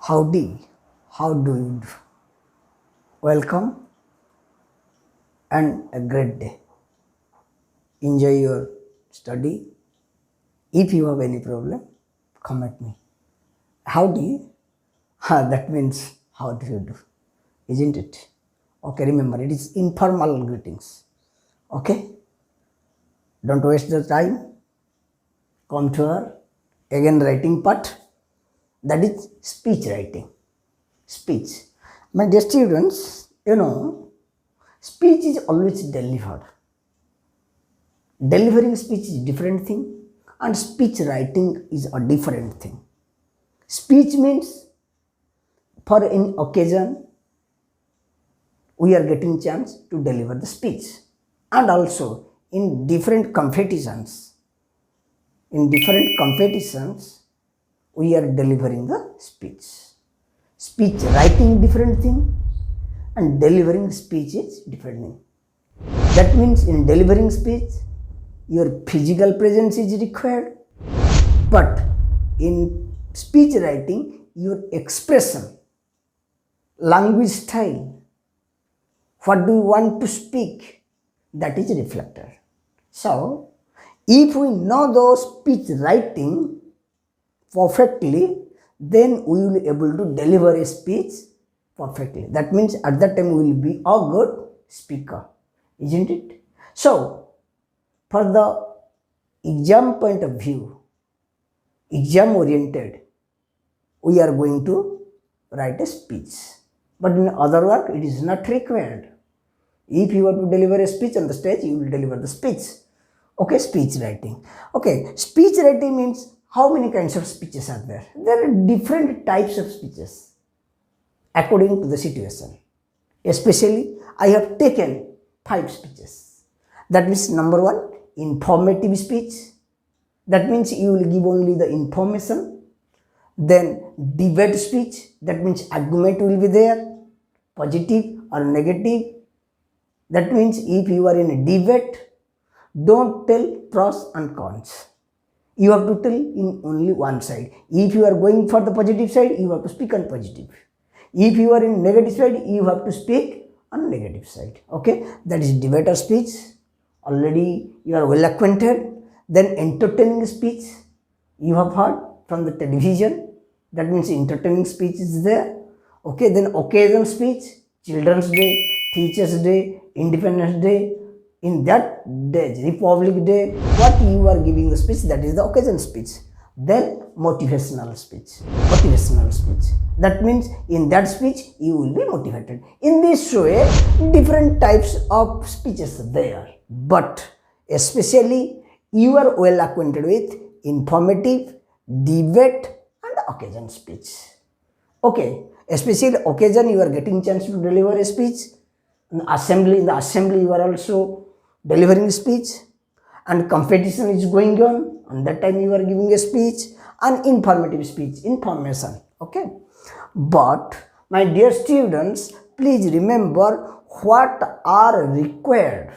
Howdy, how do you do? Welcome and a great day. Enjoy your study. If you have any problem, come at me. Howdy, that means how do you do, isn't it? Okay, remember it is informal greetings. Okay, don't waste the time. Come to our again writing part, that is speech writing. Speech. My dear students, speech is always delivered. Delivering speech is different thing and speech writing is a different thing. Speech means for any occasion we are getting chance to deliver the speech, and also in different competitions we are delivering the speech. Speech writing different thing and delivering speech is different thing. That means in delivering speech your physical presence is required, but in speech writing your expression, language style, what do you want to speak, that is reflected. So if we know those speech writing perfectly, then we will be able to deliver a speech perfectly. That means at that time we will be a good speaker, isn't it? So for the exam point of view, exam oriented, we are going to write a speech, but in other work it is not required. If you want to deliver a speech on the stage, you will deliver the speech. Okay, speech writing. Okay, speech writing means how many kinds of speeches are there? There are different types of speeches according to the situation. Especially, I have taken 5 speeches. That means number 1, informative speech. That means you will give only the information. Then debate speech. That means argument will be there, positive or negative. That means if you are in a debate, don't tell pros and cons. You have to tell in only one side. If you are going for the positive side, you have to speak on positive. If you are in negative side, you have to speak on negative side. Okay, that is debater speech. Already you are well acquainted. Then entertaining speech, you have heard from the television. That means entertaining speech is there. Okay, then occasion speech, Children's Day, Teachers' Day, Independence Day. In that day, Republic Day, what you are giving the speech, that is the occasion speech. Then motivational speech. That means in that speech you will be motivated. In this way, different types of speeches are there. But especially you are well acquainted with informative, debate and occasion speech. Okay, especially occasion you are getting chance to deliver a speech. In the assembly you are also delivering speech, and competition is going on that time you are giving a speech, and informative speech, information. Okay, but my dear students, please remember what are required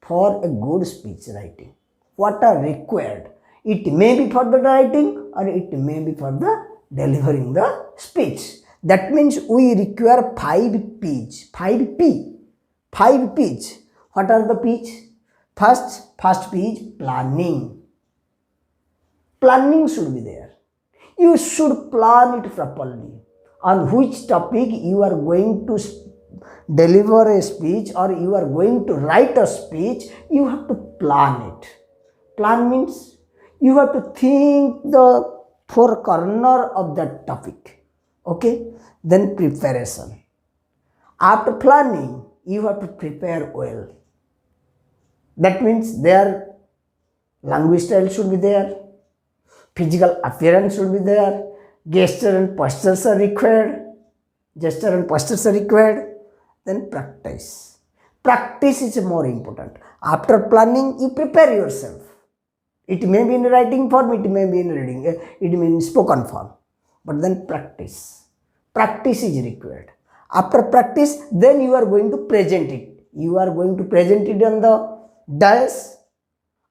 for a good speech writing. What are required? It may be for the writing or it may be for the delivering the speech. That means we require 5 P's. 5 P's. What are the P's? First P is planning. Planning should be there. You should plan it properly. On which topic you are going to deliver a speech or you are going to write a speech, you have to plan it. Plan means you have to think the 4 corners of that topic. Okay, then preparation. After planning, you have to prepare well. That means their language style should be there, physical appearance should be there, gesture and postures are required. Then practice. Practice is more important. After planning, you prepare yourself. It may be in writing form, it may be in reading, it may be in spoken form. But then practice. Practice is required. After practice, then you are going to present it. You are going to present it on the dais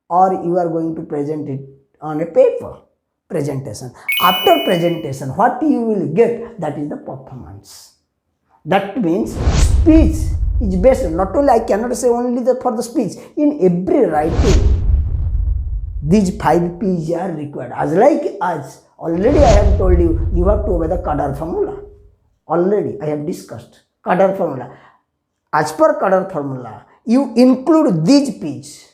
or you are going to present it on a paper. presentation. After presentation, what you will get, that is the performance. That means speech is based, not only I cannot say only for the speech, in every writing, these 5 P's are required. As already I have told you, you have to obey the Cadre formula. Already I have discussed Cadre formula. As per Cadre formula, you include these P's.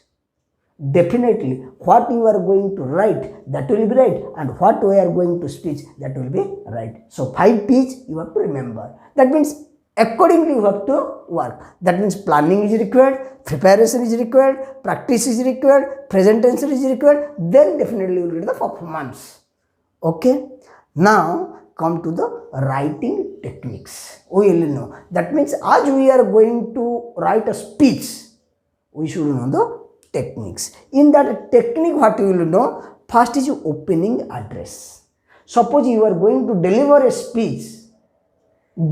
Definitely, what you are going to write, that will be right, and what we are going to speak, that will be right. So 5 P's you have to remember. That means accordingly you have to work. That means planning is required, preparation is required, practice is required, presentation is required, then definitely you will get the performance. Okay, now come to the writing techniques. We will know. That means as we are going to write a speech, we should know the techniques. In that technique, what you will know, first is opening address. Suppose you are going to deliver a speech,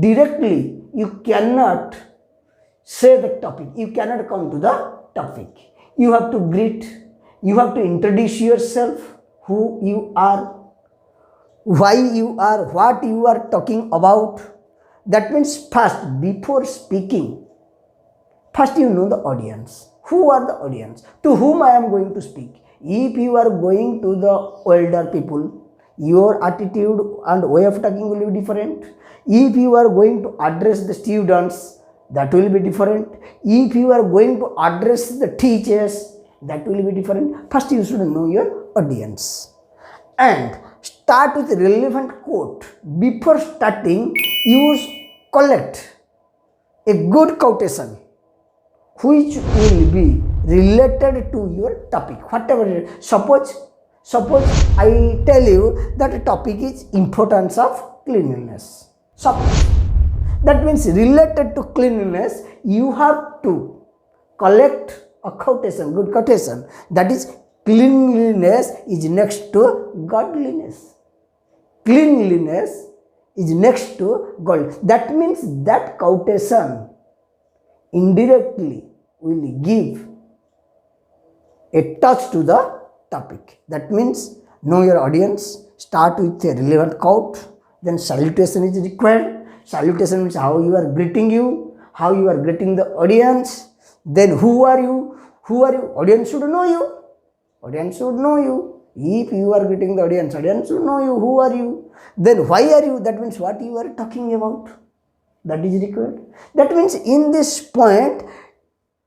directly you cannot say the topic, you cannot come to the topic. You have to greet, you have to introduce yourself, who you are, why you are, what you are talking about. That means first, before speaking, first you know the audience. Who are the audience? To whom I am going to speak? If you are going to the older people, your attitude and way of talking will be different. If you are going to address the students, that will be different. If you are going to address the teachers, that will be different. First you should know your audience. And start with relevant quote. Before starting, you collect a good quotation which will be related to your topic. Whatever, suppose I tell you that the topic is importance of cleanliness. Suppose that means related to cleanliness, you have to collect a quotation, good quotation. That is, cleanliness is next to godliness. Cleanliness is next to God. That means that quotation indirectly will give a touch to the topic. That means know your audience, start with a relevant quote, then salutation is required. Salutation means how you are greeting you, how you are greeting the audience. Then who are you? Who are you? Audience should know you. Audience should know you. If you are greeting the audience, audience should know you. Who are you? Then why are you? That means what you are talking about. That is required. That means in this point,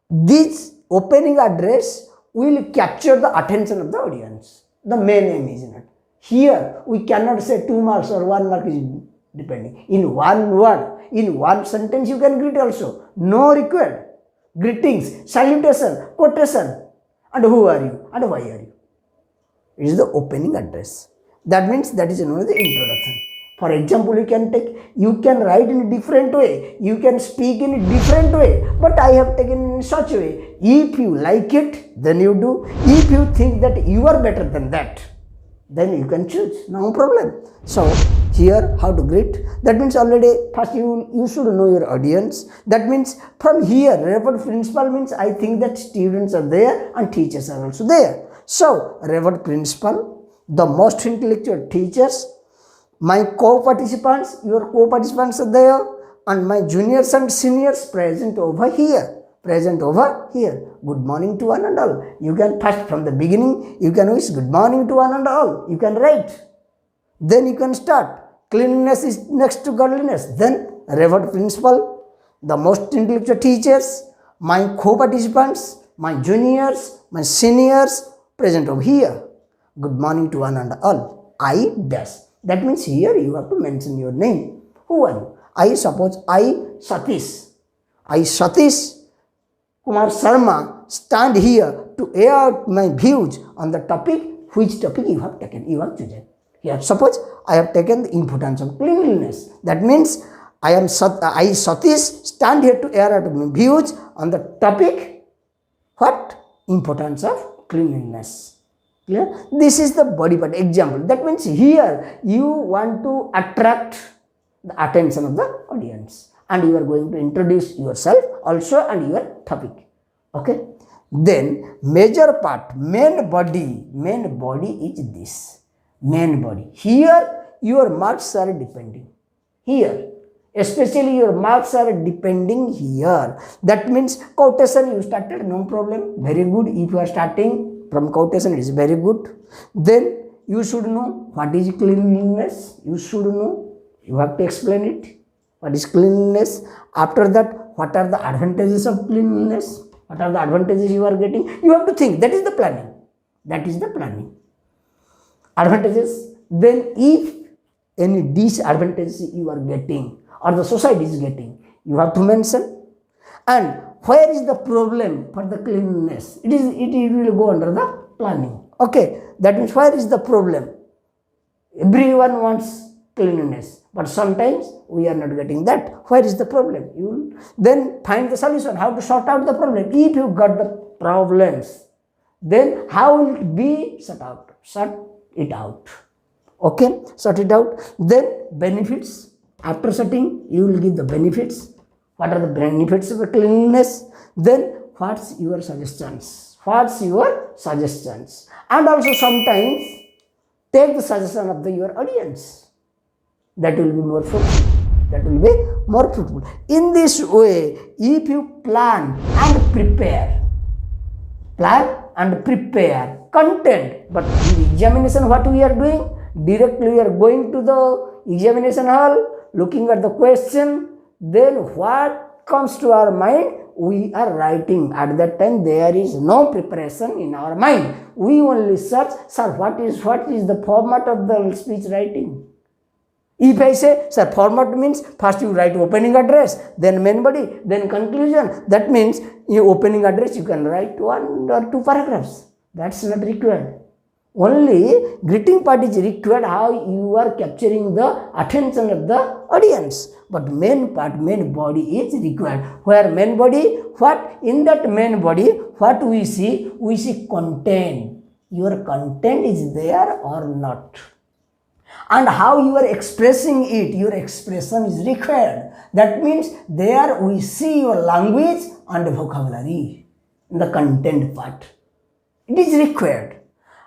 this opening address will capture the attention of the audience. The main aim is not. Here we cannot say 2 marks or 1 mark is depending. In one word, in one sentence you can greet also. No required. Greetings, salutation, quotation, and who are you and why are you. It is the opening address. That means that is known as the introduction. For example, you can write in a different way, you can speak in a different way, but I have taken in such a way. If you like it, then you do. If you think that you are better than that, then you can choose, no problem. So here how to greet, that means already first you should know your audience. That means from here, reverend principal means I think that students are there and teachers are also there. So reverend principal, the most intellectual teachers, my co-participants, your co-participants are there, and my juniors and seniors present over here. Good morning to one and all. You can first from the beginning, you can wish good morning to one and all. You can write. Then you can start. Cleanliness is next to godliness. Then revered principal, the most intellectual teachers, my co-participants, my juniors, my seniors present over here. Good morning to one and all. I dash. That means here you have to mention your name. Who are you? I suppose I Satish Kumar Sharma stand here to air out my views on the topic. Which topic you have taken, you have chosen. Here suppose I have taken the importance of cleanliness. That means I Satish stand here to air out my views on the topic. What? Importance of cleanliness. Clear? This is the body part example. That means here you want to attract the attention of the audience, and you are going to introduce yourself also and your topic. Okay. Then major part, main body is this. main body. Here your marks are depending. Here, especially your marks are depending here. That means quotation you started, no problem, very good. If you are starting from quotation, it is very good. Then you should know what is cleanliness. You should know. You have to explain it. What is cleanliness? After that, what are the advantages of cleanliness? What are the advantages you are getting? You have to think. That is the planning. That is the planning. Advantages. Then if any disadvantages you are getting or the society is getting, you have to mention. And where is the problem for the cleanliness? It will go under the planning. Okay, that means where is the problem? Everyone wants cleanliness, but sometimes we are not getting that. Where is the problem? You will then find the solution, how to sort out the problem. If you got the problems, then how will it be sort out? Sort it out. Okay, sort it out. Then benefits. After sorting, you will give the benefits. What are the benefits of cleanliness? Then what's your suggestions? What's your suggestions? And also sometimes take the suggestion of your audience. That will be more fruitful. That will be more fruitful. In this way, if you plan and prepare content, but in the examination, what we are doing? Directly we are going to the examination hall, looking at the question, then what comes to our mind, we are writing. At that time, there is no preparation in our mind. We only search, sir, what is the format of the speech writing? If I say, sir, format means first you write opening address, then main body, then conclusion. That means in opening address you can write 1 or 2 paragraphs. That's not required. Only greeting part is required, how you are capturing the attention of the audience. But main part, main body is required. Where main body, what? In that main body, what we see? We see content. Your content is there or not. And how you are expressing it, your expression is required. That means there we see your language and vocabulary in the content part. It is required.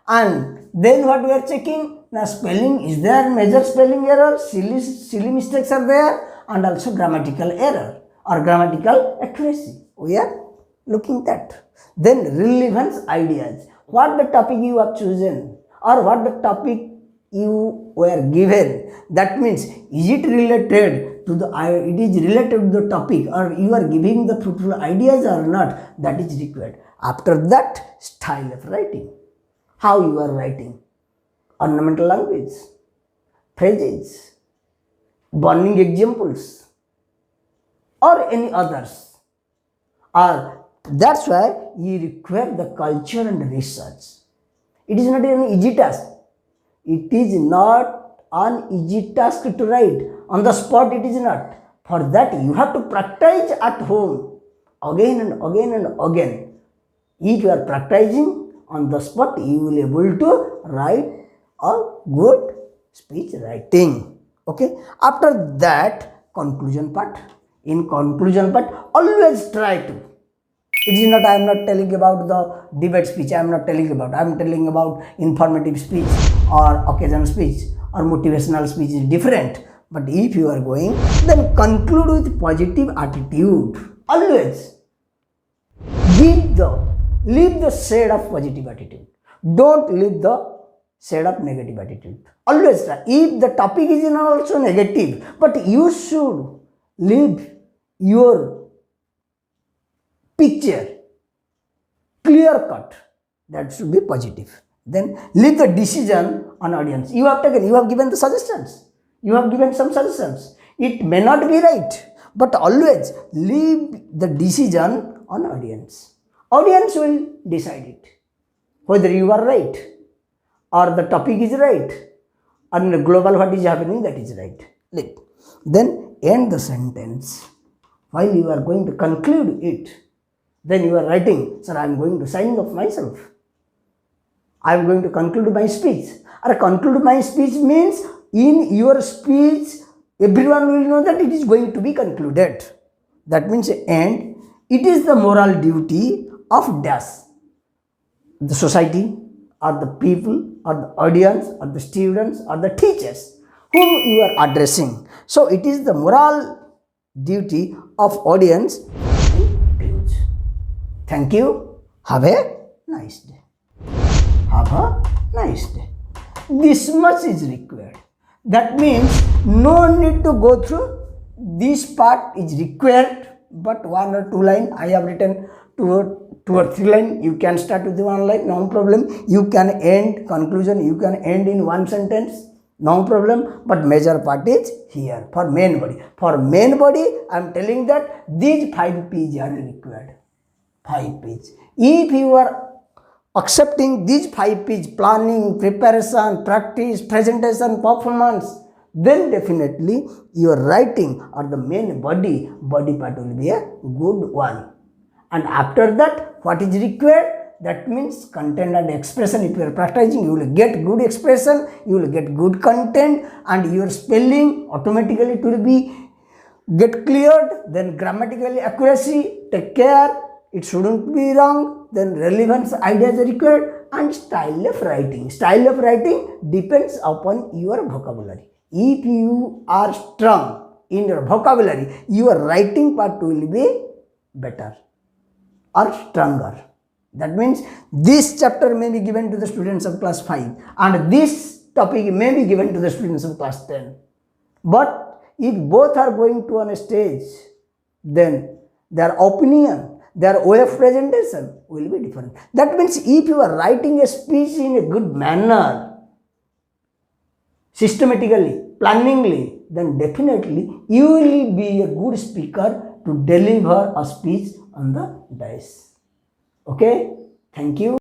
And then what we are checking? Now spelling, is there major spelling error? Silly mistakes are there, and also grammatical error or grammatical accuracy. We are looking that. Then relevance ideas. What the topic you have chosen or what the topic you were given. That means is it related to it is related to the topic, or you are giving the fruitful ideas or not. That is required. After that, style of writing. How you are writing, ornamental language, phrases, burning examples, or any others. That's why you require the culture and research. It is not an easy task. It is not an easy task to write. On the spot it is not. For that you have to practice at home again and again and again. If you are practicing on the spot, you will be able to write a good speech writing. Okay. After that, conclusion part. In conclusion part, always try to. It is not, I am not telling about the debate speech, I am not telling about. I am telling about informative speech or occasional speech or motivational speech is different. But if you are going, then conclude with positive attitude. Always leave the shade of positive attitude. Don't leave the shade of negative attitude. Always try. If the topic is also negative, but you should leave your picture clear cut. That should be positive. Then leave the decision on audience. You have given the suggestions. You have given some suggestions. It may not be right, but always leave the decision on audience. Audience will decide it, whether you are right or the topic is right, and global what is happening, that is right. Then end the sentence. While you are going to conclude it, then you are writing, sir, I am going to sign off myself. I am going to conclude my speech. Or conclude my speech means in your speech, everyone will know that it is going to be concluded. That means end. It is the moral duty of dash, the society or the people or the audience or the students or the teachers whom you are addressing. So it is the moral duty of audience to teach. Thank you. Have a nice day. Have a nice day. This much is required. That means no need to go through. This part is required, but 1 or 2 line I have written, 2 or 3 line. You can start with 1 line, no problem. You can end conclusion, you can end in 1 sentence, no problem. But major part is here for main body. For main body, I am telling that these 5 P's are required. 5 P's. If you are accepting these 5 P's, planning, preparation, practice, presentation, performance, then definitely your writing or the main body part will be a good one. And after that, what is required? That means content and expression. If you are practicing, you will get good expression, you will get good content, and your spelling automatically it will be get cleared. Then grammatical accuracy, take care, it shouldn't be wrong. Then relevance ideas are required, and style of writing. Style of writing depends upon your vocabulary. If you are strong in your vocabulary, your writing part will be better or stronger. That means this chapter may be given to the students of class 5 and this topic may be given to the students of class 10. But if both are going to on a stage, then their opinion, their way of presentation will be different. That means if you are writing a speech in a good manner, systematically, planningly, then definitely you will be a good speaker to deliver a speech on the dais. Okay, thank you.